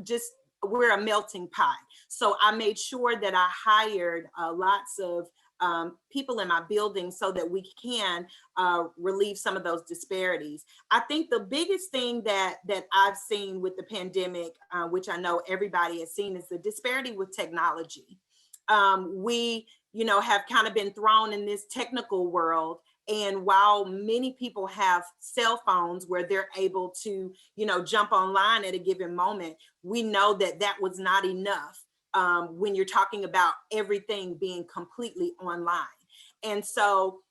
just, we're a melting pot. So I made sure that I hired lots of people in my building so that we can relieve some of those disparities. I think the biggest thing that I've seen with the pandemic, which I know everybody has seen, is the disparity with technology. We, have kind of been thrown in this technical world. And while many people have cell phones where they're able to, jump online at a given moment, we know that that was not enough when you're talking about everything being completely online. And so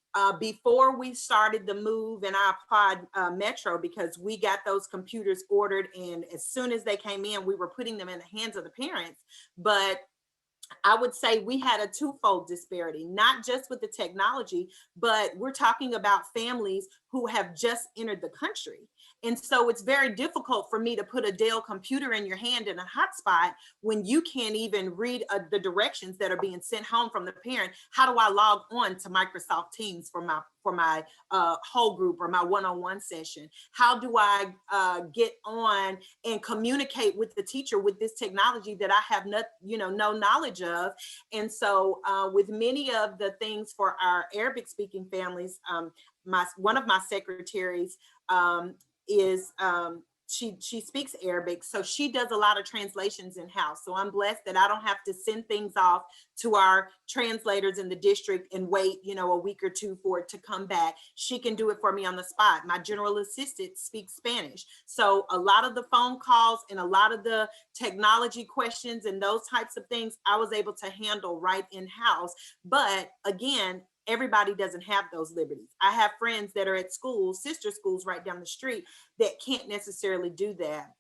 before we started the move, and I applaud Metro because we got those computers ordered, and as soon as they came in, we were putting them in the hands of the parents. But I would say we had a twofold disparity, not just with the technology, but we're talking about families who have just entered the country. And so it's very difficult for me to put a Dell computer in your hand in a hotspot when you can't even read the directions that are being sent home from the parent. How do I log on to Microsoft Teams for my whole group or my one-on-one session? How do I get on and communicate with the teacher with this technology that I have no knowledge of? And so with many of the things for our Arabic speaking families, one of my secretaries she speaks Arabic, so she does a lot of translations in-house. So I'm blessed that I don't have to send things off to our translators in the district and wait, a week or two for it to come back. She can do it for me on the spot. My general assistant speaks Spanish. So a lot of the phone calls and a lot of the technology questions and those types of things, I was able to handle right in-house. But again, everybody doesn't have those liberties. I have friends that are at schools, sister schools right down the street, that can't necessarily do that.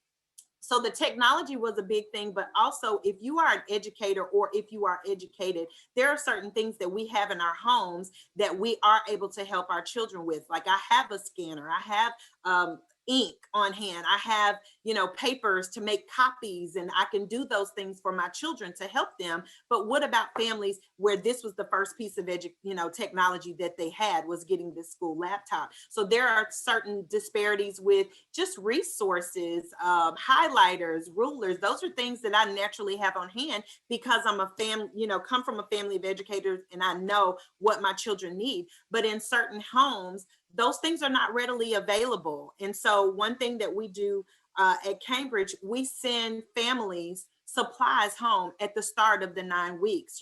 So the technology was a big thing, but also if you are an educator or if you are educated, there are certain things that we have in our homes that we are able to help our children with. Like I have a scanner, I have ink on hand, I have, papers to make copies, and I can do those things for my children to help them. But what about families where this was the first piece of technology that they had, was getting this school laptop? So there are certain disparities with just resources, highlighters, rulers. Those are things that I naturally have on hand because I'm come from a family of educators and I know what my children need. But in certain homes, those things are not readily available. And so one thing that we do at Cambridge, we send families supplies home at the start of the 9 weeks,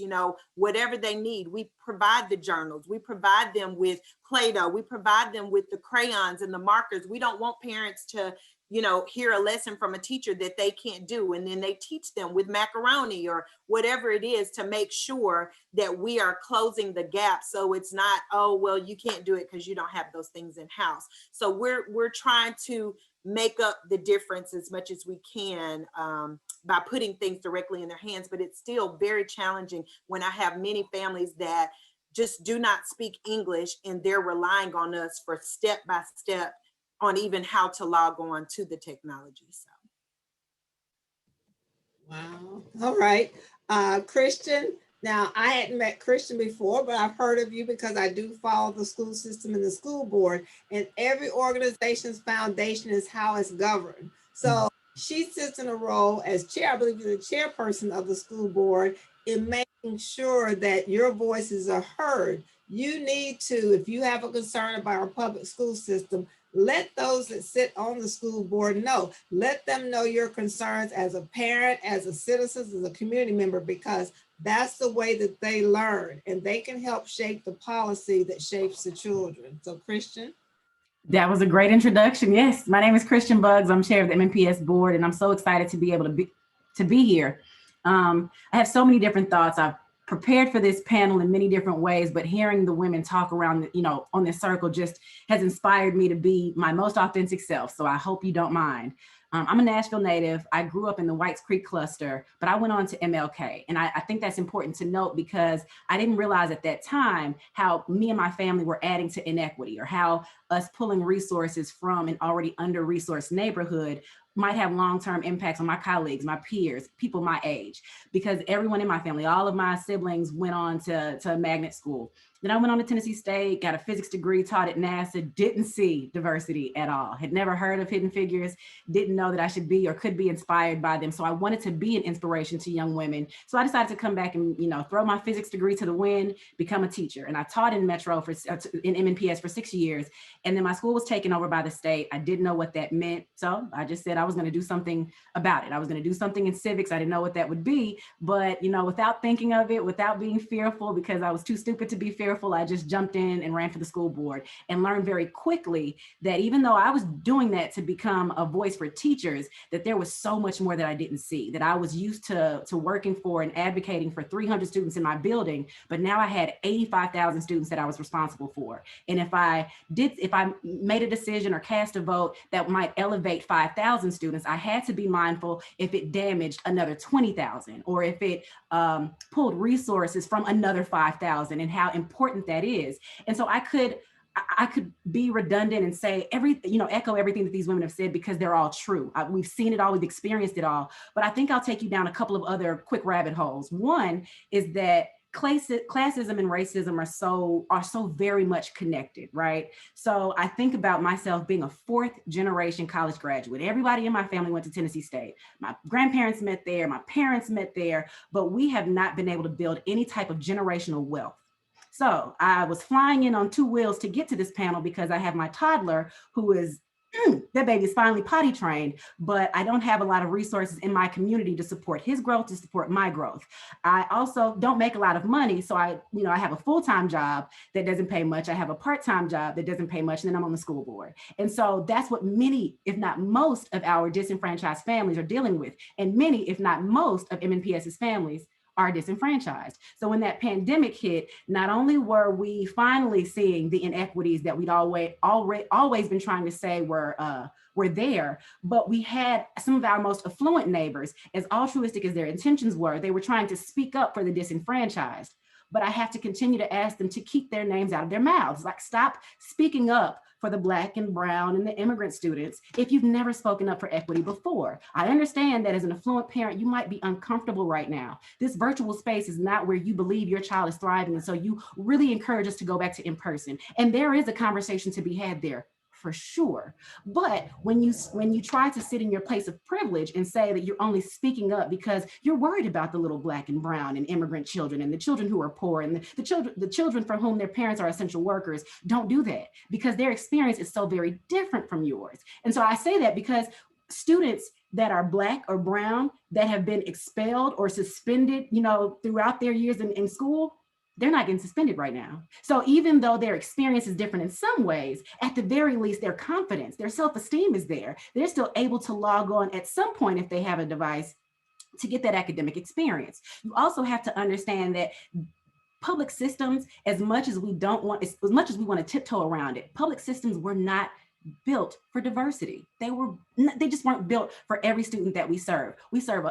whatever they need. We provide the journals, we provide them with Play-Doh, we provide them with the crayons and the markers. We don't want parents to hear a lesson from a teacher that they can't do, and then they teach them with macaroni or whatever it is to make sure that we are closing the gap. So it's not, oh, well, you can't do it because you don't have those things in house. So we're trying to make up the difference as much as we can by putting things directly in their hands, but it's still very challenging when I have many families that just do not speak English and they're relying on us for step by step on even how to log on to the technology. So. Wow. All right. Christian, now I hadn't met Christian before, but I've heard of you because I do follow the school system and the school board, and every organization's foundation is how it's governed. So she sits in a role as chair, I believe you're the chairperson of the school board, in making sure that your voices are heard. You need to, if you have a concern about our public school system, let those that sit on the school board know. Let them know your concerns as a parent, as a citizen, as a community member, because that's the way that they learn, and they can help shape the policy that shapes the children. So Christian. That was a great introduction. Yes, my name is Christian Buggs. I'm chair of the MMPS board, and I'm so excited to be able to be here. I have so many different thoughts. I've prepared for this panel in many different ways, but hearing the women talk around, on this circle just has inspired me to be my most authentic self. So I hope you don't mind. I'm a Nashville native. I grew up in the Whites Creek cluster, but I went on to MLK. And I think that's important to note because I didn't realize at that time how me and my family were adding to inequity, or how us pulling resources from an already under-resourced neighborhood might have long-term impacts on my colleagues, my peers, people my age, because everyone in my family, all of my siblings went on to magnet school. Then I went on to Tennessee State, got a physics degree, taught at NASA, didn't see diversity at all, had never heard of Hidden Figures, didn't know that I should be or could be inspired by them. So I wanted to be an inspiration to young women. So I decided to come back and, you know, throw my physics degree to the wind, become a teacher. And I taught in Metro in MNPS for 6 years. And then my school was taken over by the state. I didn't know what that meant. So I just said I was going to do something about it. I was going to do something in civics. I didn't know what that would be, but, you know, without thinking of it, without being fearful, because I was too stupid to be fearful, I just jumped in and ran for the school board and learned very quickly that even though I was doing that to become a voice for teachers, that there was so much more that I didn't see, that I was used to working for and advocating for 300 students in my building, but now I had 85,000 students that I was responsible for. And if I made a decision or cast a vote that might elevate 5,000 students, I had to be mindful if it damaged another 20,000 or if it pulled resources from another 5,000 and how important that is. And so I could be redundant and say everything, you know, echo everything that these women have said because they're all true. We've seen it all, we've experienced it all, but I think I'll take you down a couple of other quick rabbit holes. One is that classism and racism are so very much connected, right? So I think about myself being a 4th generation college graduate. Everybody in my family went to Tennessee State. My grandparents met there, my parents met there, but we have not been able to build any type of generational wealth. So I was flying in on 2 wheels to get to this panel because I have my toddler who is, that baby is finally potty trained, but I don't have a lot of resources in my community to support his growth, to support my growth. I also don't make a lot of money. So I have a full-time job that doesn't pay much. I have a part-time job that doesn't pay much, and then I'm on the school board. And so that's what many, if not most of our disenfranchised families are dealing with. And many, if not most of MNPS's families are disenfranchised. So when that pandemic hit, not only were we finally seeing the inequities that we'd always been trying to say were there, but we had some of our most affluent neighbors, as altruistic as their intentions were, they were trying to speak up for the disenfranchised. But I have to continue to ask them to keep their names out of their mouths. Like, stop speaking up for the Black and brown and the immigrant students if you've never spoken up for equity before. I understand that as an affluent parent, you might be uncomfortable right now. This virtual space is not where you believe your child is thriving. And so you really encourage us to go back to in person. And there is a conversation to be had there, for sure. But when you try to sit in your place of privilege and say that you're only speaking up because you're worried about the little Black and brown and immigrant children and the children who are poor and the children for whom their parents are essential workers, don't do that, because their experience is so very different from yours. And so I say that because students that are Black or brown that have been expelled or suspended, throughout their years in school, they're not getting suspended right now. So even though their experience is different in some ways, at the very least, their confidence, their self-esteem is there. They're still able to log on at some point if they have a device to get that academic experience. You also have to understand that public systems, as much as we want to tiptoe around it, public systems were not built for diversity. They just weren't built for every student that we serve. We serve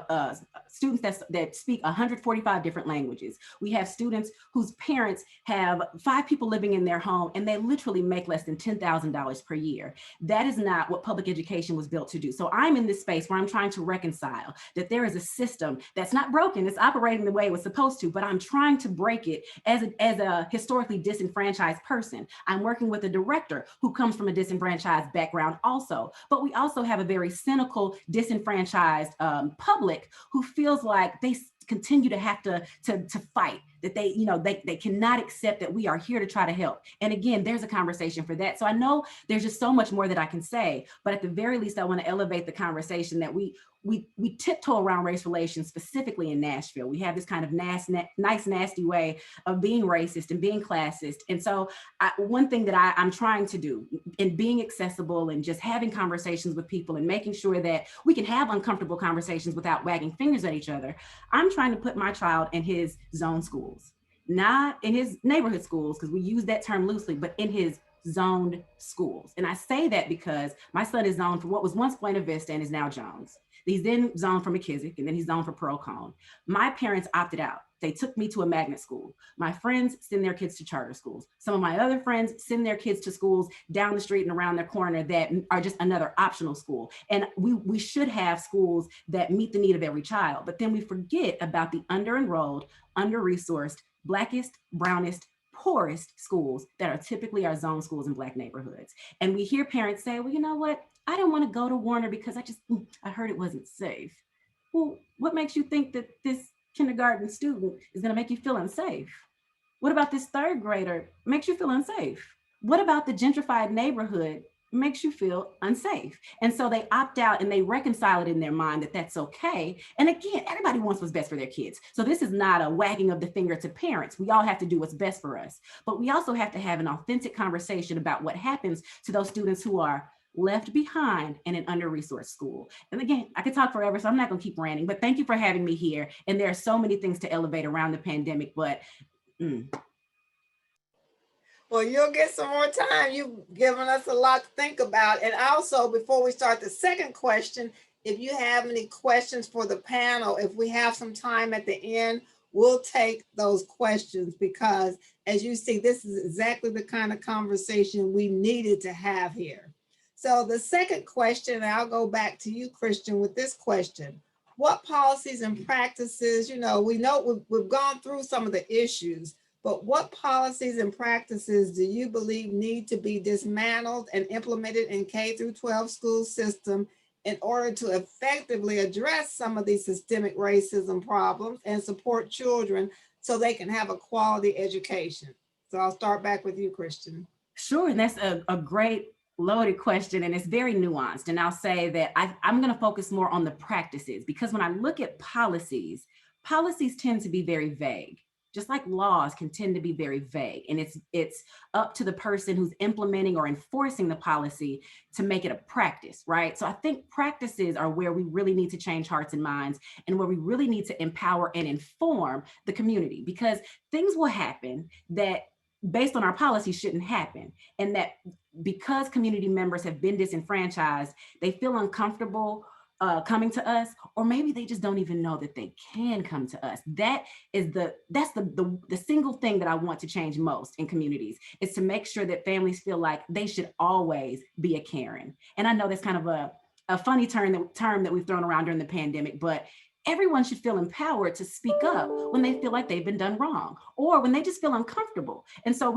students that speak 145 different languages. We have students whose parents have 5 people living in their home and they literally make less than $10,000 per year. That is not what public education was built to do. So I'm in this space where I'm trying to reconcile that there is a system that's not broken, it's operating the way it was supposed to, but I'm trying to break it as a historically disenfranchised person. I'm working with a director who comes from a disenfranchised background also, but we also have a very cynical, disenfranchised public who feels like they continue to have to fight, that they cannot accept that we are here to try to help. And again, there's a conversation for that. So I know there's just so much more that I can say, but at the very least, I want to elevate the conversation that we tiptoe around race relations, specifically in Nashville. We have this kind of nice, nasty way of being racist and being classist. And so one thing that I'm trying to do in being accessible and just having conversations with people and making sure that we can have uncomfortable conversations without wagging fingers at each other, I'm trying to put my child in his zone schools, not in his neighborhood schools, because we use that term loosely, but in his zoned schools. And I say that because my son is zoned for what was once Buena Vista and is now Jones. He's then zoned for McKissick, and then he's zoned for Pearl Cone. My parents opted out. They took me to a magnet school. My friends send their kids to charter schools. Some of my other friends send their kids to schools down the street and around their corner that are just another optional school. And we should have schools that meet the need of every child, but then we forget about the under-enrolled, under-resourced, Blackest, brownest, poorest schools that are typically our zone schools in Black neighborhoods. And we hear parents say, well, you know what? I didn't want to go to Warner because I heard it wasn't safe. Well, what makes you think that this kindergarten student is going to make you feel unsafe? What about this third grader makes you feel unsafe? What about the gentrified neighborhood makes you feel unsafe? And so they opt out and they reconcile it in their mind that that's okay. And again, everybody wants what's best for their kids. So this is not a wagging of the finger to parents. We all have to do what's best for us. But we also have to have an authentic conversation about what happens to those students who are left behind in an under-resourced school. And again, I could talk forever, so I'm not gonna keep ranting, but thank you for having me here. And there are so many things to elevate around the pandemic, but Well, you'll get some more time. You've given us a lot to think about. And also, before we start the second question, if you have any questions for the panel, if we have some time at the end, we'll take those questions, because as you see, this is exactly the kind of conversation we needed to have here. So the second question, and I'll go back to you, Christian, with this question. What policies and practices, we know we've gone through some of the issues, but what policies and practices do you believe need to be dismantled and implemented in K through 12 school system in order to effectively address some of these systemic racism problems and support children so they can have a quality education? So I'll start back with you, Christian. Sure, and that's a great loaded question, and it's very nuanced. And I'll say that I'm going to focus more on the practices, because when I look at policies tend to be very vague, just like laws can tend to be very vague. And it's up to the person who's implementing or enforcing the policy to make it a practice, right? So I think practices are where we really need to change hearts and minds, and where we really need to empower and inform the community, because things will happen that based on our policy shouldn't happen. And that because community members have been disenfranchised, they feel uncomfortable coming to us, or maybe they just don't even know that they can come to us. That's the single thing that I want to change most in communities, is to make sure that families feel like they should always be a Karen. And I know that's kind of a funny term that we've thrown around during the pandemic, but everyone should feel empowered to speak up when they feel like they've been done wrong, or when they just feel uncomfortable. And so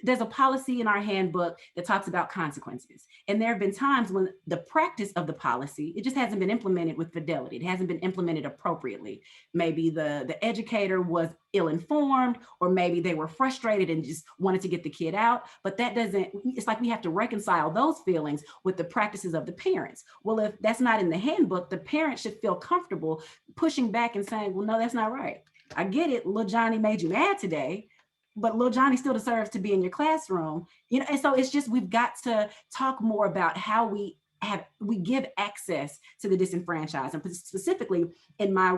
there's a policy in our handbook that talks about consequences. And there have been times when the practice of the policy, it just hasn't been implemented with fidelity. It hasn't been implemented appropriately. Maybe the educator was ill-informed, or maybe they were frustrated and just wanted to get the kid out. But it's like we have to reconcile those feelings with the practices of the parents. Well, if that's not in the handbook, the parent should feel comfortable pushing back and saying, well, no, that's not right. I get it, little Johnny made you mad today, but little Johnny still deserves to be in your classroom, and so it's just, we've got to talk more about how we give access to the disenfranchised, and specifically in my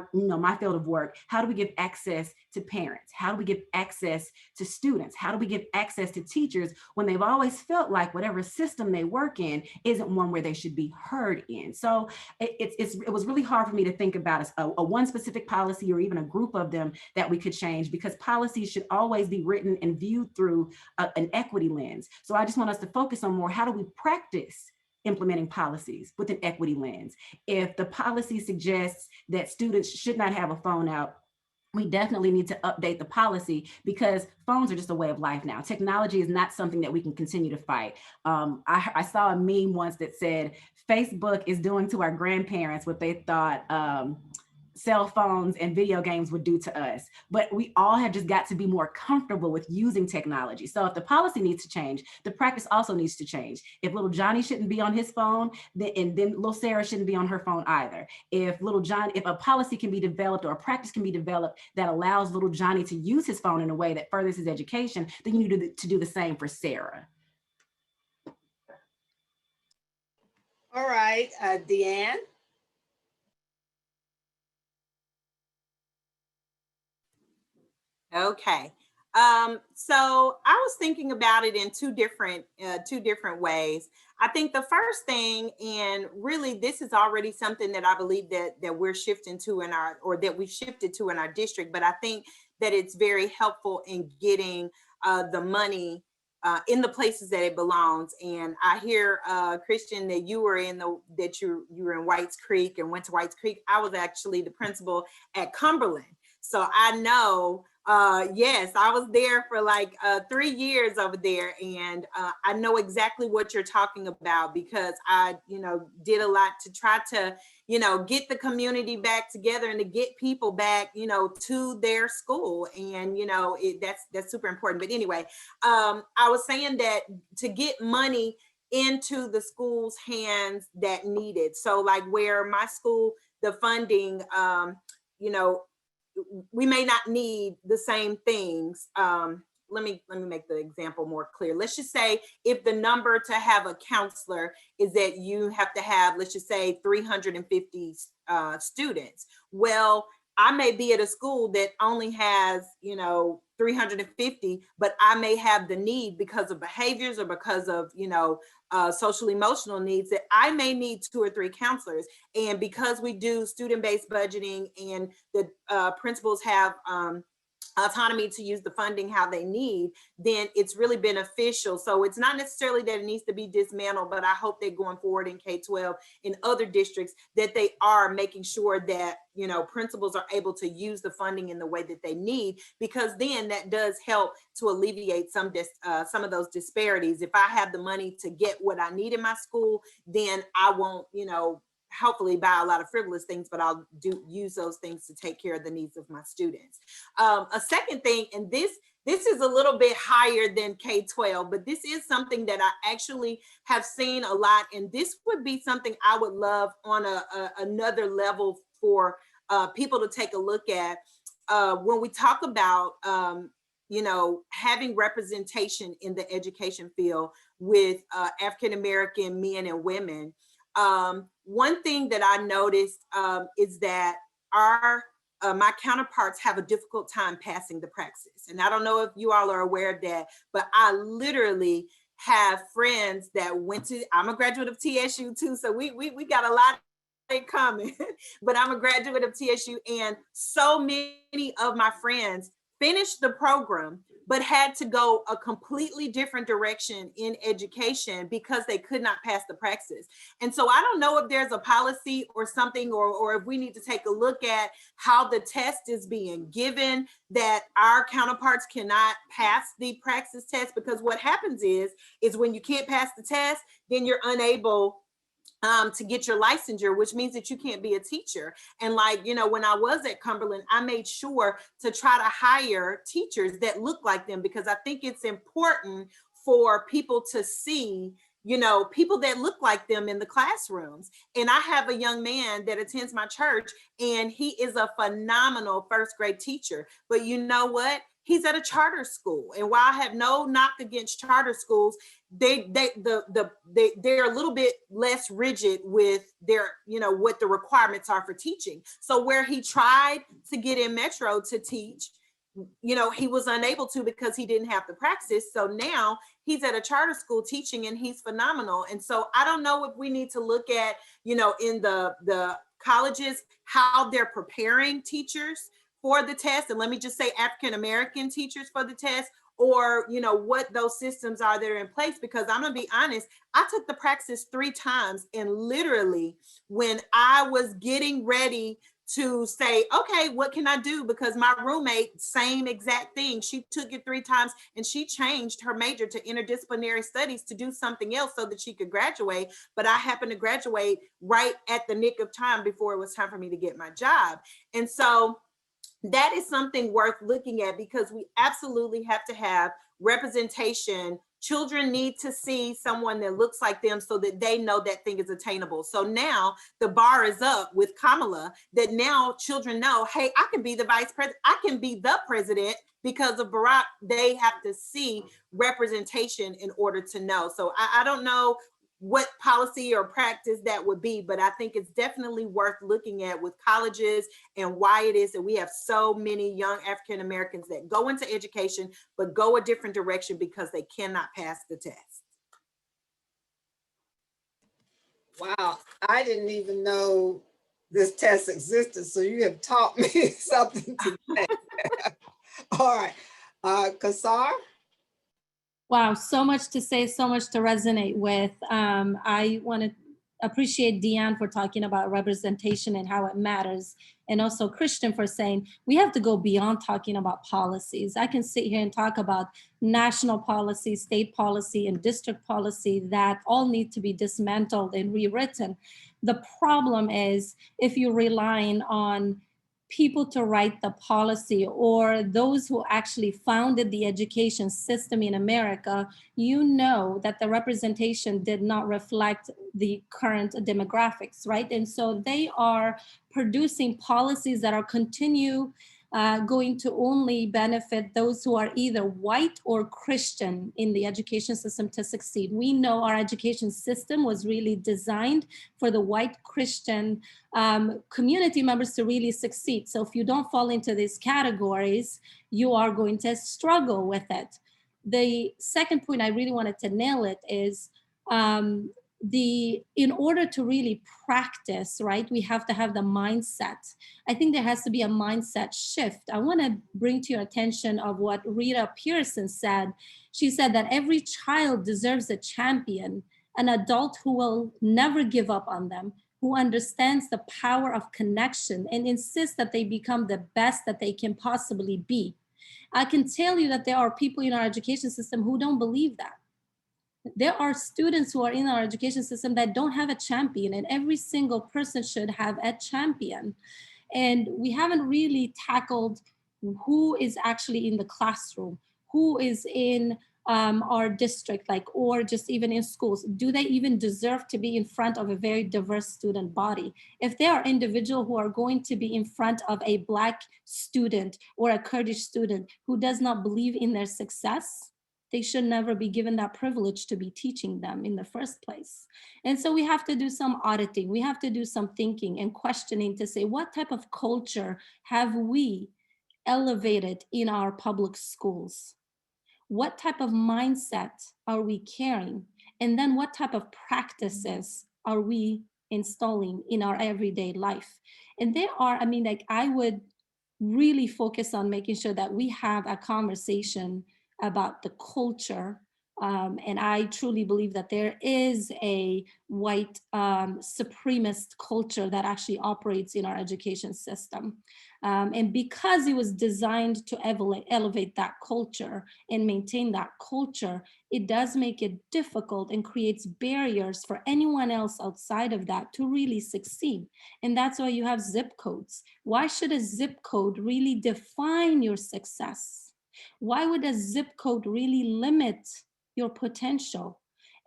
field of work, how do we give access to parents? How do we give access to students? How do we give access to teachers when they've always felt like whatever system they work in isn't one where they should be heard in? So it was really hard for me to think about a one specific policy, or even a group of them that we could change, because policies should always be written and viewed through an equity lens. So I just want us to focus on more, how do we practice implementing policies with an equity lens? If the policy suggests that students should not have a phone out, we definitely need to update the policy, because phones are just a way of life now. Technology is not something that we can continue to fight. I saw a meme once that said, Facebook is doing to our grandparents what they thought cell phones and video games would do to us. But we all have just got to be more comfortable with using technology. So if the policy needs to change, the practice also needs to change. If little Johnny shouldn't be on his phone, then little Sarah shouldn't be on her phone either. If a policy can be developed, or a practice can be developed that allows little Johnny to use his phone in a way that furthers his education, then you need to do the same for Sarah. All right, DeeAnne. Okay. So I was thinking about it in two different ways. I think the first thing, and really this is already something that I believe that we're shifting to that we've shifted to in our district, but I think that it's very helpful in getting the money in the places that it belongs. And I hear, Christian, that you were in Whites Creek and went to Whites Creek. I was actually the principal at Cumberland. So I know Yes, I was there for like 3 years over there, and I know exactly what you're talking about because I, did a lot to try to, get the community back together and to get people back, to their school, and that's super important. But anyway, I was saying that to get money into the school's hands that needed. So like where my school, the funding, you know, we may not need the same things. Let me make the example more clear. Let's just say if the number to have a counselor is that you have to have, let's just say 350 students. Well, I may be at a school that only has, 350, but I may have the need because of behaviors or because of, social emotional needs that I may need 2 or 3 counselors. And because we do student-based budgeting and the principals have autonomy to use the funding how they need, then it's really beneficial. So it's not necessarily that it needs to be dismantled, but I hope that going forward in K-12 in other districts that they are making sure that, principals are able to use the funding in the way that they need, because then that does help to alleviate some of those disparities. If I have the money to get what I need in my school, then I won't, hopefully buy a lot of frivolous things, but I'll use those things to take care of the needs of my students. A second thing, and this is a little bit higher than K-12, but this is something that I actually have seen a lot, and this would be something I would love on another level for people to take a look at. When we talk about having representation in the education field with African-American men and women. One thing that I noticed is that my counterparts have a difficult time passing the praxis. And I don't know if you all are aware of that, but I literally have friends that I'm a graduate of TSU too, so we got a lot in common, but I'm a graduate of TSU, and so many of my friends finished the program, but had to go a completely different direction in education because they could not pass the praxis. And so I don't know if there's a policy or something, or if we need to take a look at how the test is being given, that our counterparts cannot pass the praxis test, because what happens is when you can't pass the test, then you're unable to get your licensure, which means that you can't be a teacher. And when I was at Cumberland, I made sure to try to hire teachers that look like them, because I think it's important for people to see, people that look like them in the classrooms. And I have a young man that attends my church, and he is a phenomenal first grade teacher. But you know what? He's at a charter school. And while I have no knock against charter schools, they're a little bit less rigid with their, what the requirements are for teaching. So where he tried to get in Metro to teach, he was unable to because he didn't have the praxis. So now he's at a charter school teaching, and he's phenomenal. And so I don't know if we need to look at, in the colleges, how they're preparing teachers for the test. And let me just say African-American teachers for the test, or, what those systems are that are in place. Because I'm gonna be honest, I took the praxis 3 times, and literally when I was getting ready to say, okay, what can I do? Because my roommate, same exact thing. She took it 3 times, and she changed her major to interdisciplinary studies to do something else so that she could graduate. But I happened to graduate right at the nick of time before it was time for me to get my job. And so that is something worth looking at, because we absolutely have to have representation. Children need to see someone that looks like them so that they know that thing is attainable. So now the bar is up with Kamala, that now children know, hey, I can be the vice president, I can be the president. Because of Barack, they have to see representation in order to know. So I don't know what policy or practice that would be, but I think it's definitely worth looking at with colleges, and why it is that we have so many young African Americans that go into education but go a different direction because they cannot pass the test. Wow, I didn't even know this test existed, so you have taught me something today. All right, Kasar? Wow, so much to say, so much to resonate with. I want to appreciate DeeAnne for talking about representation and how it matters. And also Christian for saying, we have to go beyond talking about policies. I can sit here and talk about national policy, state policy, and district policy that all need to be dismantled and rewritten. The problem is if you're relying on people to write the policy or those who actually founded the education system in America, you know that the representation did not reflect the current demographics, right? And so they are producing policies that are going to only benefit those who are either white or Christian in the education system to succeed. We know our education system was really designed for the white Christian community members to really succeed. So if you don't fall into these categories, you are going to struggle with it. The second point I really wanted to nail it is in order to really practice, right, we have to have the mindset. I think there has to be a mindset shift. I want to bring to your attention of what Rita Pearson said. She said that every child deserves a champion, an adult who will never give up on them, who understands the power of connection and insists that they become the best that they can possibly be. I can tell you that there are people in our education system who don't believe that. There are students who are in our education system that don't have a champion, and every single person should have a champion. And we haven't really tackled who is actually in the classroom, who is in our district, or just even in schools. Do they even deserve to be in front of a very diverse student body? If there are individuals who are going to be in front of a Black student or a Kurdish student who does not believe in their success, they should never be given that privilege to be teaching them in the first place. And so we have to do some auditing. We have to do some thinking and questioning to say, what type of culture have we elevated in our public schools? What type of mindset are we carrying? And then what type of practices are we installing in our everyday life? And there are, I would really focus on making sure that we have a conversation about the culture. And I truly believe that there is a white supremacist culture that actually operates in our education system. And because it was designed to elevate that culture and maintain that culture, it does make it difficult and creates barriers for anyone else outside of that to really succeed. And that's why you have zip codes. Why should a zip code really define your success? Why would a zip code really limit your potential?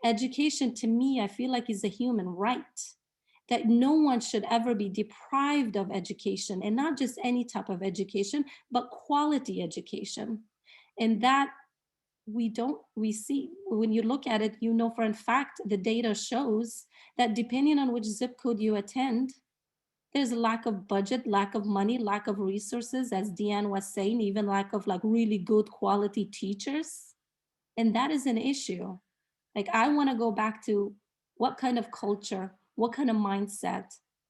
Education, to me, I feel like is a human right, that no one should ever be deprived of education, and not just any type of education, but quality education. And that we see, when you look at it, you know for a fact, the data shows that depending on which zip code you attend, there's a lack of budget, lack of money, lack of resources, as DeeAnne was saying, even lack of really good quality teachers. And that is an issue. I want to go back to what kind of culture, what kind of mindset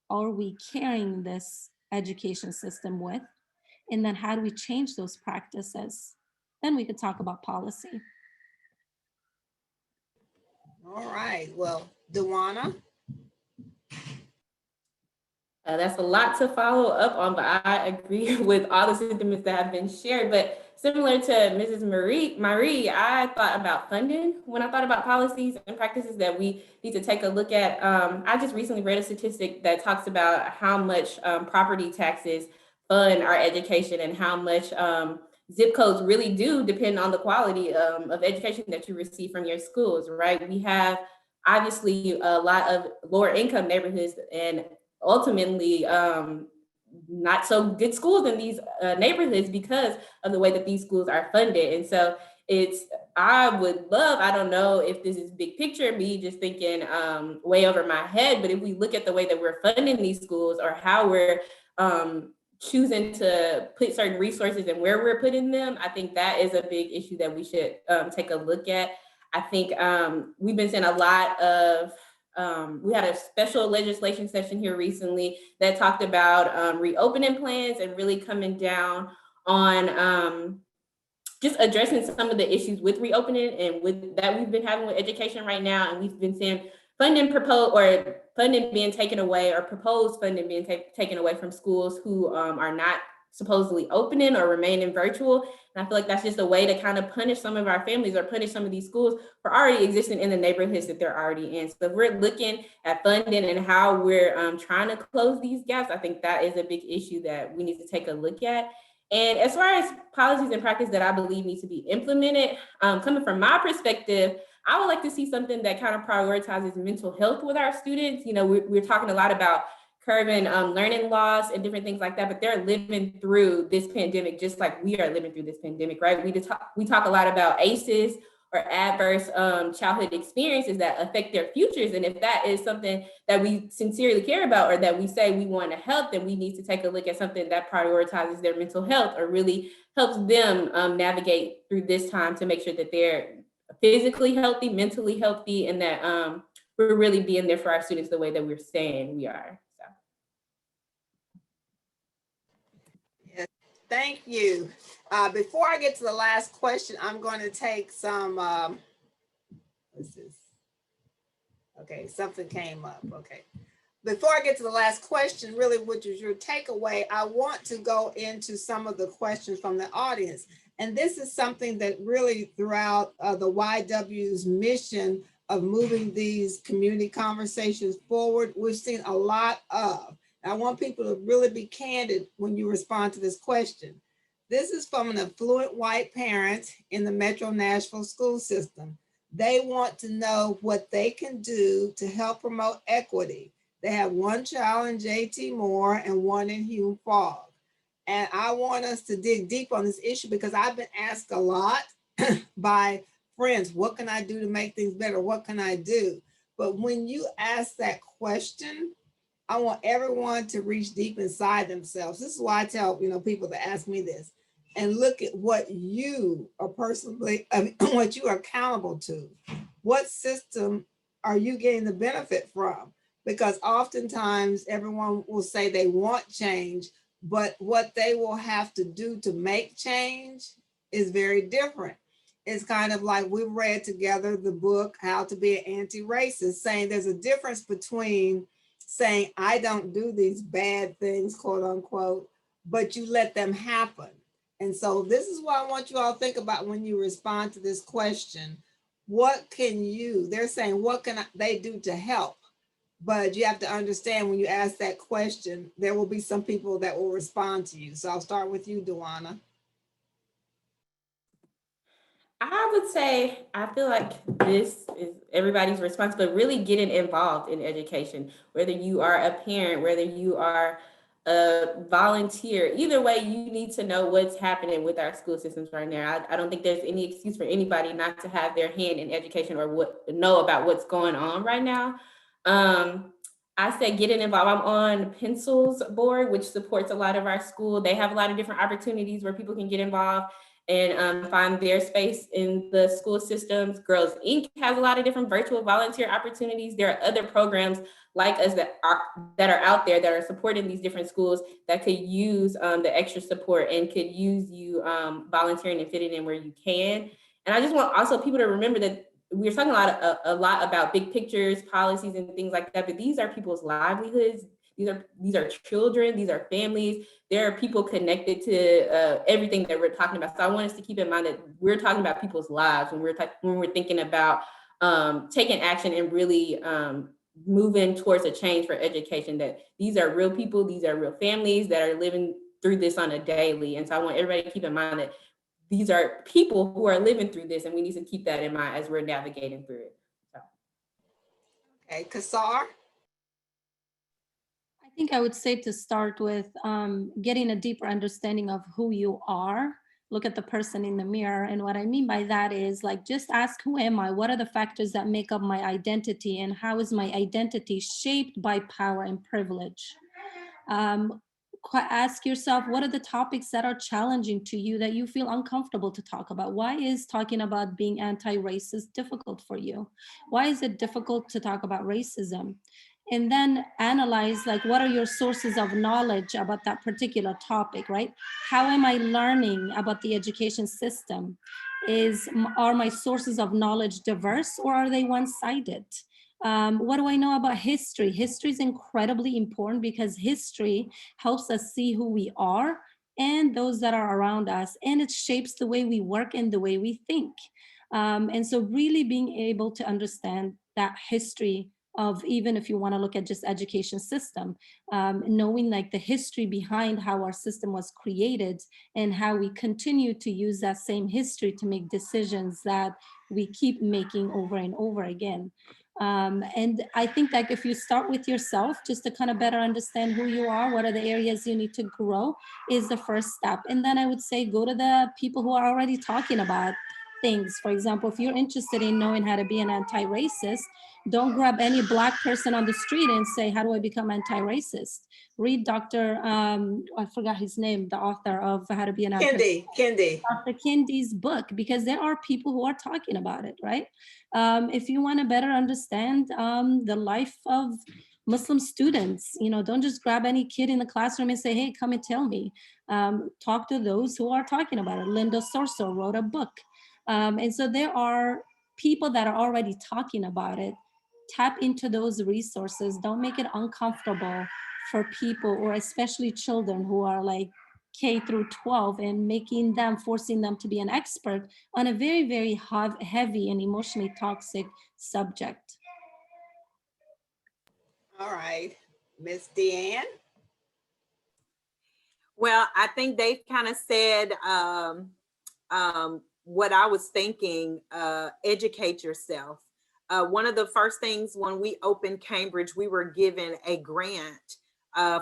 are we carrying this education system with? And then how do we change those practices? Then we could talk about policy. All right, well, Dawana. That's a lot to follow up on, but I agree with all the sentiments that have been shared. But similar to Mrs. Miree, I thought about funding when I thought about policies and practices that we need to take a look at. I just recently read a statistic that talks about how much property taxes fund our education and how much zip codes really do depend on the quality of education that you receive from your schools, right? We have obviously a lot of lower income neighborhoods and ultimately not so good schools in these neighborhoods because of the way that these schools are funded. And so I would love, I don't know if this is big picture, me just thinking way over my head, but if we look at the way that we're funding these schools or how we're choosing to put certain resources and where we're putting them, I think that is a big issue that we should take a look at. I think we've been seeing a lot of we had a special legislation session here recently that talked about reopening plans and really coming down on just addressing some of the issues with reopening and with that we've been having with education right now. And we've been seeing funding being taken away, or proposed funding being taken away from schools who are not supposedly opening or remaining virtual. And I feel like that's just a way to kind of punish some of our families or punish some of these schools for already existing in the neighborhoods that they're already in. So if we're looking at funding and how we're trying to close these gaps, I think that is a big issue that we need to take a look at. And as far as policies and practice that I believe need to be implemented, coming from my perspective, I would like to see something that kind of prioritizes mental health with our students. You know, we're talking a lot about curbing learning loss and different things like that, but they're living through this pandemic just like we are living through this pandemic, right? We talk a lot about ACEs, or adverse childhood experiences that affect their futures. And if that is something that we sincerely care about, or that we say we want to help, then we need to take a look at something that prioritizes their mental health, or really helps them navigate through this time to make sure that they're physically healthy, mentally healthy, and that we're really being there for our students the way that we're saying we are. So. Yes, thank you. Before I get to the last question, I'm going to take some, what's this? Okay, something came up, okay. Before I get to the last question, really, which is your takeaway, I want to go into some of the questions from the audience. And this is something that really throughout the YW's mission of moving these community conversations forward, we've seen a lot of. I want people to really be candid when you respond to this question. This is from an affluent white parent in the Metro Nashville school system. They want to know what they can do to help promote equity. They have one child in JT Moore and one in Hume Fogg. And I want us to dig deep on this issue because I've been asked a lot by friends, what can I do to make things better? What can I do? But when you ask that question, I want everyone to reach deep inside themselves. This is why I tell people to ask me this and look at what you are personally, what you are accountable to. What system are you getting the benefit from? Because oftentimes everyone will say they want change, but what they will have to do to make change is very different. It's kind of like we read together the book, How to Be an Anti-Racist, saying there's a difference between saying, I don't do these bad things, quote unquote, but you let them happen. And so this is what I want you all to think about when you respond to this question. What can you, they're saying, what can they do to help? But you have to understand when you ask that question, there will be some people that will respond to you. So I'll start with you, Dawana. I would say, I feel like this is everybody's response, but really getting involved in education, whether you are a parent, whether you are a volunteer, either way, you need to know what's happening with our school systems right now. I don't think there's any excuse for anybody not to have their hand in education or know about what's going on right now. I say getting involved. I'm on Pencil's board, which supports a lot of our school. They have a lot of different opportunities where people can get involved and find their space in the school systems. Girls Inc. has a lot of different virtual volunteer opportunities. There are other programs like us that are out there that are supporting these different schools that could use the extra support and could use you volunteering and fitting in where you can. And I just want also people to remember that we're talking a lot about big pictures, policies, and things like that, but these are people's livelihoods. These are children, these are families. There are people connected to everything that we're talking about. So I want us to keep in mind that we're talking about people's lives when we're thinking about taking action and really moving towards a change for education, that these are real people, these are real families that are living through this on a daily. And so I want everybody to keep in mind that these are people who are living through this, and we need to keep that in mind as we're navigating through it. So. Okay, Kasar? I think I would say to start with getting a deeper understanding of who you are. Look at the person in the mirror. And what I mean by that is like, just ask, who am I? What are the factors that make up my identity? And how is my identity shaped by power and privilege? Ask yourself, what are the topics that are challenging to you that you feel uncomfortable to talk about? Why is talking about being anti-racist difficult for you? Why is it difficult to talk about racism? And then analyze, like, what are your sources of knowledge about that particular topic, right? How am I learning about the education system? Are my sources of knowledge diverse, or are they one-sided? What do I know about history? History is incredibly important because history helps us see who we are and those that are around us, and it shapes the way we work and the way we think. And so really being able to understand that history of, even if you want to look at just education system, knowing like the history behind how our system was created and how we continue to use that same history to make decisions that we keep making over and over again. And I think like if you start with yourself, just to kind of better understand who you are, what are the areas you need to grow, is the first step. And then I would say go to the people who are already talking about things. For example, if you're interested in knowing how to be an anti-racist, don't grab any Black person on the street and say, how do I become anti-racist? Read Dr. I forgot his name, the author of How to Be an Anti-Racist. Kendi. Dr. Kendi's book, because there are people who are talking about it, right? If you want to better understand the life of Muslim students, you know, don't just grab any kid in the classroom and say, hey, come and tell me. Talk to those who are talking about it. Linda Sorso wrote a book. And so there are people that are already talking about it. Tap into those resources. Don't make it uncomfortable for people, or especially children who are like K through 12, and making them, forcing them to be an expert on a very, very heavy and emotionally toxic subject. All right, Miss DeeAnne. Well, I think they've kind of said what I was thinking. Educate yourself. One of the first things when we opened Cambridge, we were given a grant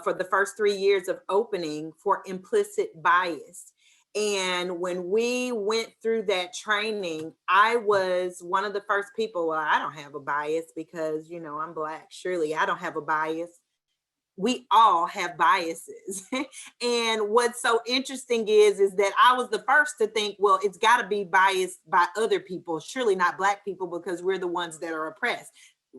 for the first 3 years of opening for implicit bias. And when we went through that training, I was one of the first people. Well, I don't have a bias because, you know, I'm Black. Surely I don't have a bias. We all have biases. And what's so interesting is that I was the first to think, well, it's got to be biased by other people, surely not Black people, because we're the ones that are oppressed.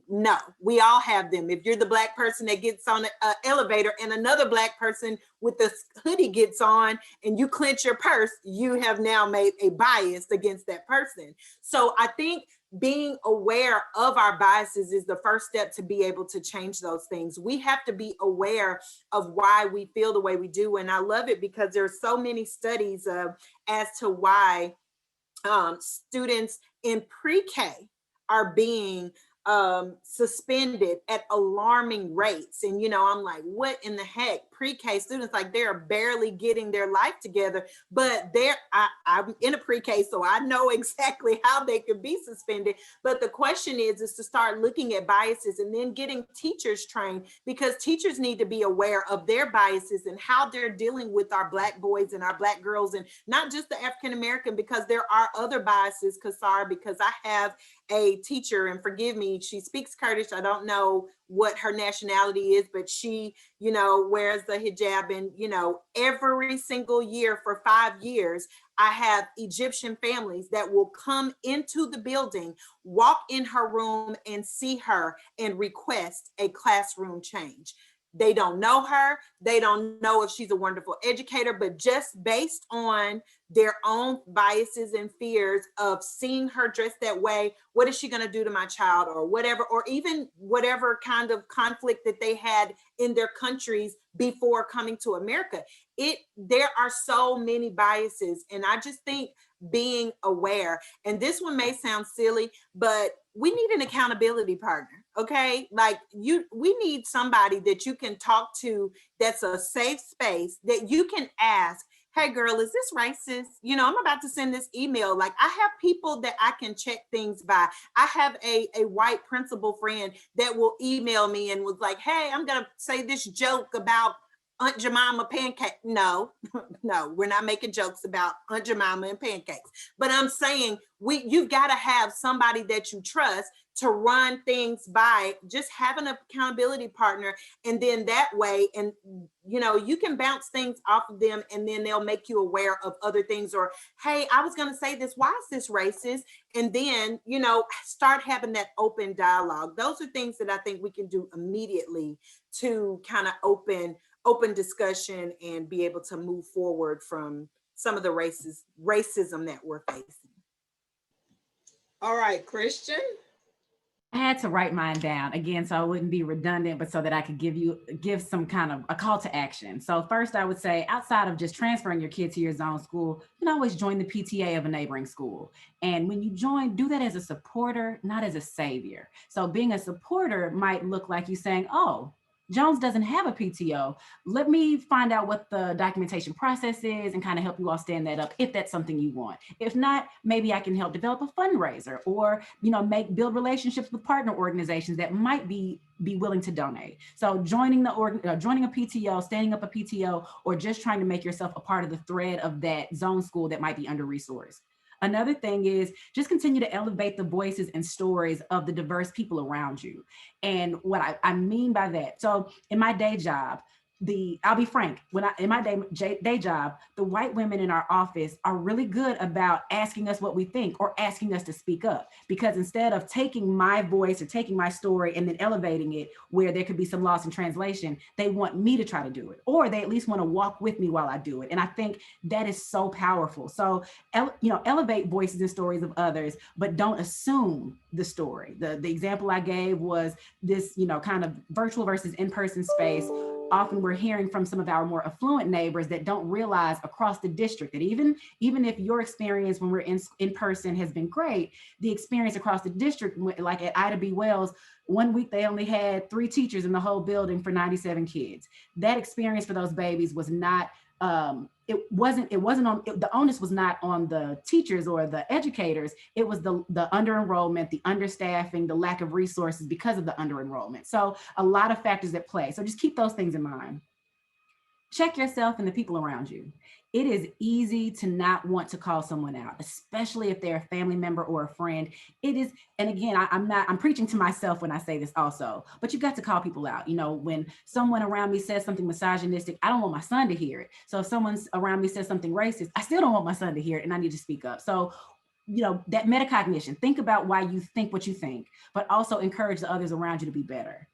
No, we all have them. If you're the Black person that gets on an elevator and another Black person with the hoodie gets on and you clench your purse, you have now made a bias against that person. So I think being aware of our biases is the first step to be able to change those things. We have to be aware of why we feel the way we do. And I love it because there's so many studies as to why students in pre-K are being suspended at alarming rates. And, you know, I'm like, what in the heck? Pre-K students, like they're barely getting their life together, but I'm in a pre-K, so I know exactly how they could be suspended. But the question is to start looking at biases and then getting teachers trained, because teachers need to be aware of their biases and how they're dealing with our Black boys and our Black girls, and not just the African-American, because there are other biases, Kasar, because I have a teacher, and forgive me, she speaks Kurdish. I don't know what her nationality is, but she, you know, wears the hijab. And, you know, every single year for 5 years, I have Egyptian families that will come into the building, walk in her room and see her and request a classroom change. They don't know her. They don't know if she's a wonderful educator, but just based on their own biases and fears of seeing her dressed that way, what is she going to do to my child, or whatever, or even whatever kind of conflict that they had in their countries before coming to America. There are so many biases. And I just think being aware, and this one may sound silly, but we need an accountability partner. Okay. Like we need somebody that you can talk to, that's a safe space that you can ask, hey girl, is this racist? You know, I'm about to send this email. Like I have people that I can check things by. I have a white principal friend that will email me and was like, hey, I'm going to say this joke about Aunt Jemima pancake. No, no, we're not making jokes about Aunt Jemima and pancakes. But I'm saying you've got to have somebody that you trust to run things by. Just have an accountability partner, and then that way, and you know, you can bounce things off of them, and then they'll make you aware of other things. Or, hey, I was going to say this. Why is this racist? And then, you know, start having that open dialogue. Those are things that I think we can do immediately to kind of open discussion and be able to move forward from some of the racism that we're facing. All right, Christiane. I had to write mine down again, so I wouldn't be redundant, but so that I could give some kind of a call to action. So first I would say, outside of just transferring your kid to your zone school, you can always join the PTA of a neighboring school. And when you join, do that as a supporter, not as a savior. So being a supporter might look like you saying, oh, Jones doesn't have a PTO. Let me find out what the documentation process is and kind of help you all stand that up if that's something you want. If not, maybe I can help develop a fundraiser, or build relationships with partner organizations that might be willing to donate. So joining joining a PTO, standing up a PTO, or just trying to make yourself a part of the thread of that zone school that might be under-resourced. Another thing is just continue to elevate the voices and stories of the diverse people around you. And what I mean by that, so in my day job, I'll be frank, in my day job, the white women in our office are really good about asking us what we think or asking us to speak up, because instead of taking my voice or taking my story and then elevating it where there could be some loss in translation, they want me to try to do it, or they at least want to walk with me while I do it. And I think that is so powerful. So, elevate voices and stories of others, but don't assume the story. The example I gave was this, kind of virtual versus in-person space. Often we're hearing from some of our more affluent neighbors that don't realize across the district that even if your experience when we're in person has been great, the experience across the district, like at Ida B. Wells, one week they only had 3 teachers in the whole building for 97 kids. That experience for those babies was not, the onus was not on the teachers or the educators. It was the under enrollment, the understaffing, the lack of resources because of the under enrollment. So a lot of factors at play. So just keep those things in mind. Check yourself and the people around you. It is easy to not want to call someone out, especially if they're a family member or a friend. It is, and again, I'm preaching to myself when I say this also, but you've got to call people out. When someone around me says something misogynistic, I don't want my son to hear it. So if someone around me says something racist, I still don't want my son to hear it, and I need to speak up. So, that metacognition, think about why you think what you think, but also encourage the others around you to be better.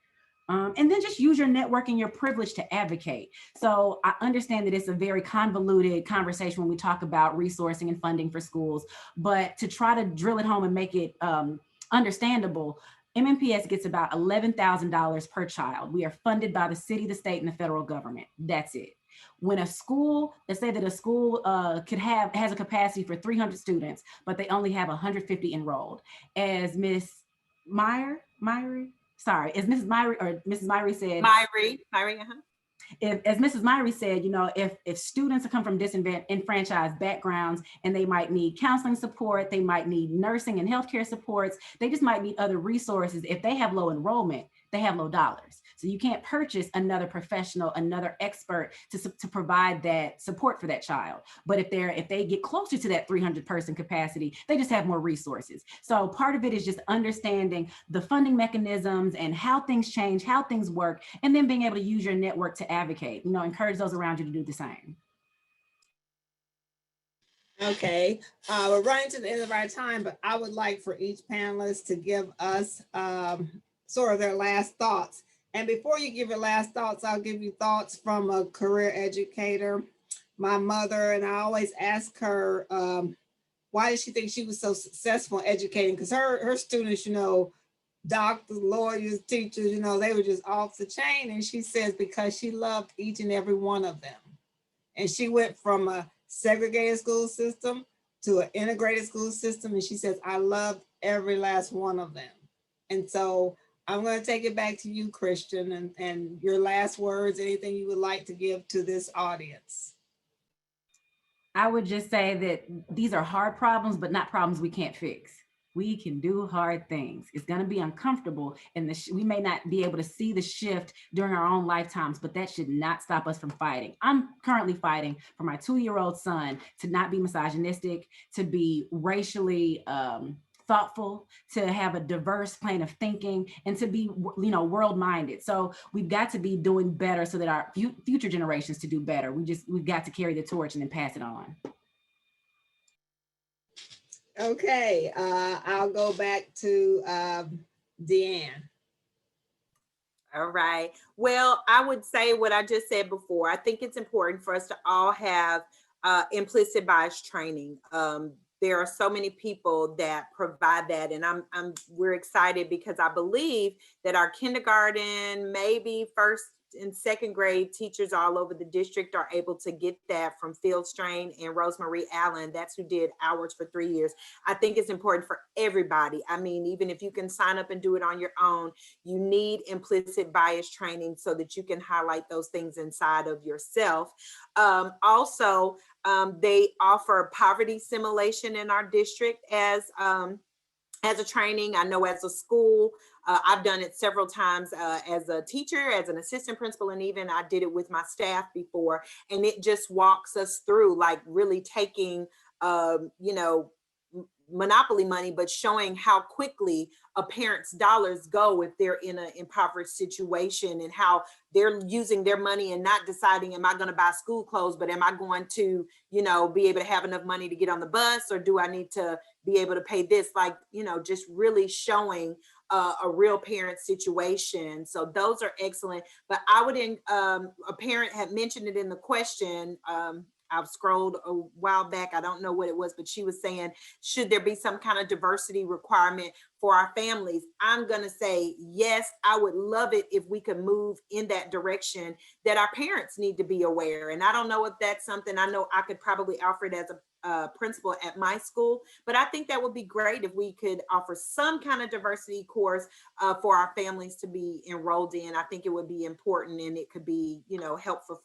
And then just use your network and your privilege to advocate. So I understand that it's a very convoluted conversation when we talk about resourcing and funding for schools, but to try to drill it home and make it understandable, MMPS gets about $11,000 per child. We are funded by the city, the state, and the federal government. That's it. When a school, let's say that a school has a capacity for 300 students, but they only have 150 enrolled. As Ms. Miree said, as Mrs. Miree said, if students come from disenfranchised backgrounds and they might need counseling support, they might need nursing and healthcare supports, they just might need other resources. If they have low enrollment, they have low dollars. So you can't purchase another professional, another expert to provide that support for that child. But if they get closer to that 300 person capacity, they just have more resources. So part of it is just understanding the funding mechanisms and how things change, how things work, and then being able to use your network to advocate, encourage those around you to do the same. Okay, we're running to the end of our time, but I would like for each panelist to give us sort of their last thoughts. And before you give your last thoughts, I'll give you thoughts from a career educator, my mother, and I always ask her, why did she think she was so successful in educating? Because her students, doctors, lawyers, teachers, they were just off the chain. And she says, because she loved each and every one of them. And she went from a segregated school system to an integrated school system. And she says, I loved every last one of them. And so I'm going to take it back to you, Christian, and your last words, anything you would like to give to this audience. I would just say that these are hard problems, but not problems we can't fix. We can do hard things. It's going to be uncomfortable, and we may not be able to see the shift during our own lifetimes, but that should not stop us from fighting. I'm currently fighting for my 2-year-old son to not be misogynistic, to be racially thoughtful, to have a diverse plane of thinking, and to be, world-minded. So we've got to be doing better so that our future generations to do better. We've got to carry the torch and then pass it on. Okay, I'll go back to DeeAnne. All right. Well, I would say what I just said before. I think it's important for us to all have implicit bias training. there are so many people that provide that, and we're excited because I believe that our kindergarten, maybe first and second grade teachers all over the district are able to get that from Field Strain and Rosemary Allen. That's who did ours for 3 years. I think it's important for everybody. I mean, even if you can sign up and do it on your own, you need implicit bias training so that you can highlight those things inside of yourself. Also, they offer poverty simulation in our district as a training. I know as a school, I've done it several times as a teacher, as an assistant principal, and even I did it with my staff before. And it just walks us through like really taking, you know, monopoly money, but showing how quickly a parent's dollars go if they're in an impoverished situation, and how they're using their money and not deciding, am I going to buy school clothes, but am I going to, you know, be able to have enough money to get on the bus, or do I need to be able to pay this? Like, you know, just really showing a real parent situation. So those are excellent. But I would, a parent had mentioned it in the question. I've scrolled a while back. I don't know what it was, but she was saying, should there be some kind of diversity requirement for our families? I'm going to say, yes, I would love it if we could move in that direction, that our parents need to be aware. And I don't know if that's something, I know I could probably offer it as a principal at my school, but I think that would be great if we could offer some kind of diversity course for our families to be enrolled in. I think it would be important, and it could be, you know, helpful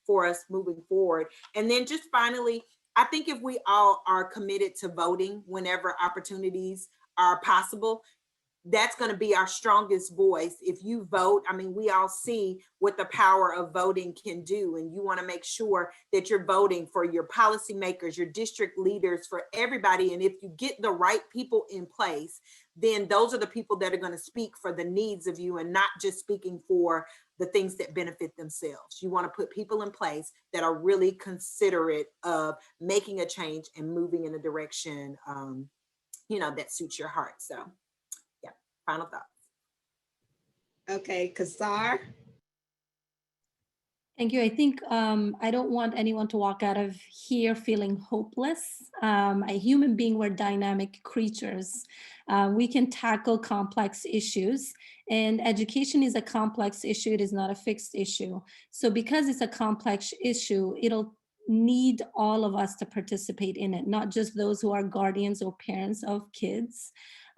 for us moving forward. And then just finally, I think if we all are committed to voting whenever opportunities are possible, that's going to be our strongest voice. If you vote, I mean, we all see what the power of voting can do, and you want to make sure that you're voting for your policymakers, your district leaders, for everybody. And if you get the right people in place, then those are the people that are going to speak for the needs of you, and not just speaking for the things that benefit themselves. You want to put people in place that are really considerate of making a change and moving in a direction, you know, that suits your heart. So yeah, final thoughts. Okay, Kasar. Thank you. I think I don't want anyone to walk out of here feeling hopeless. A human being, we're dynamic creatures. We can tackle complex issues, and education is a complex issue. It is not a fixed issue. So because it's a complex issue, it'll need all of us to participate in it, not just those who are guardians or parents of kids,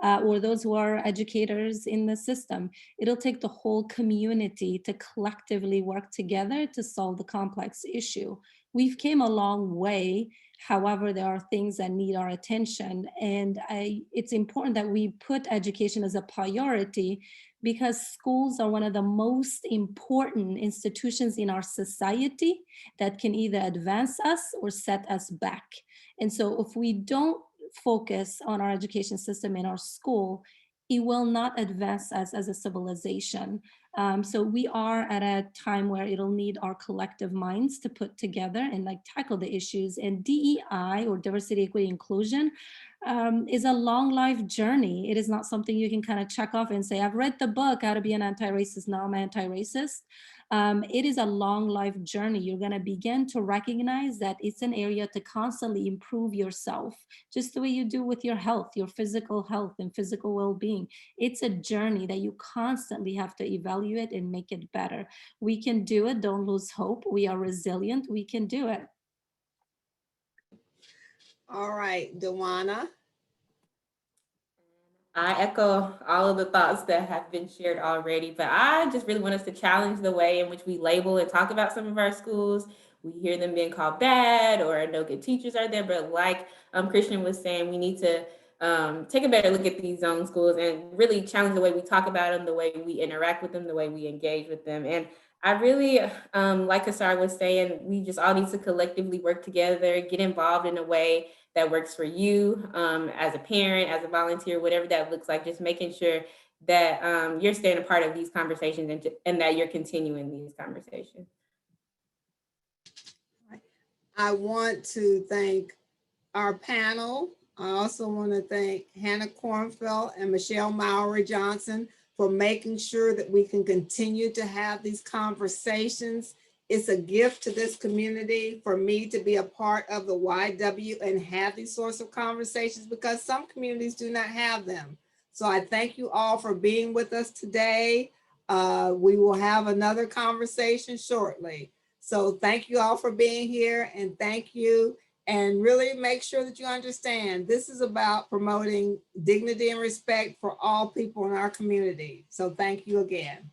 or those who are educators in the system. It'll take the whole community to collectively work together to solve the complex issue. We've came a long way. However, there are things that need our attention. And it's important that we put education as a priority, because schools are one of the most important institutions in our society that can either advance us or set us back. And so if we don't focus on our education system in our school, it will not advance us as a civilization. So we are at a time where it'll need our collective minds to put together and like tackle the issues. And DEI, or diversity, equity, inclusion, is a long life journey. It is not something you can kind of check off and say, I've read the book, How to Be an Anti-Racist, Now I'm Anti-Racist. It is a long life journey. You're going to begin to recognize that it's an area to constantly improve yourself, just the way you do with your health, your physical health and physical well-being. It's a journey that you constantly have to evaluate and make it better. We can do it. Don't lose hope. We are resilient. We can do it. All right, Dawana. I echo all of the thoughts that have been shared already, but I just really want us to challenge the way in which we label and talk about some of our schools. We hear them being called bad, or no good teachers are there, but like Christiane was saying, we need to take a better look at these zone schools and really challenge the way we talk about them, the way we interact with them, the way we engage with them. And I really, like Kasar was saying, we just all need to collectively work together, get involved in a way that works for you as a parent, as a volunteer, whatever that looks like, just making sure that you're staying a part of these conversations and that you're continuing these conversations. I want to thank our panel. I also want to thank Hannah Kornfeld and Michelle Mowry Johnson for making sure that we can continue to have these conversations. It's a gift to this community for me to be a part of the YW and have these sorts of conversations, because some communities do not have them. So I thank you all for being with us today. We will have another conversation shortly. So thank you all for being here, and thank you. And really make sure that you understand this is about promoting dignity and respect for all people in our community. So thank you again.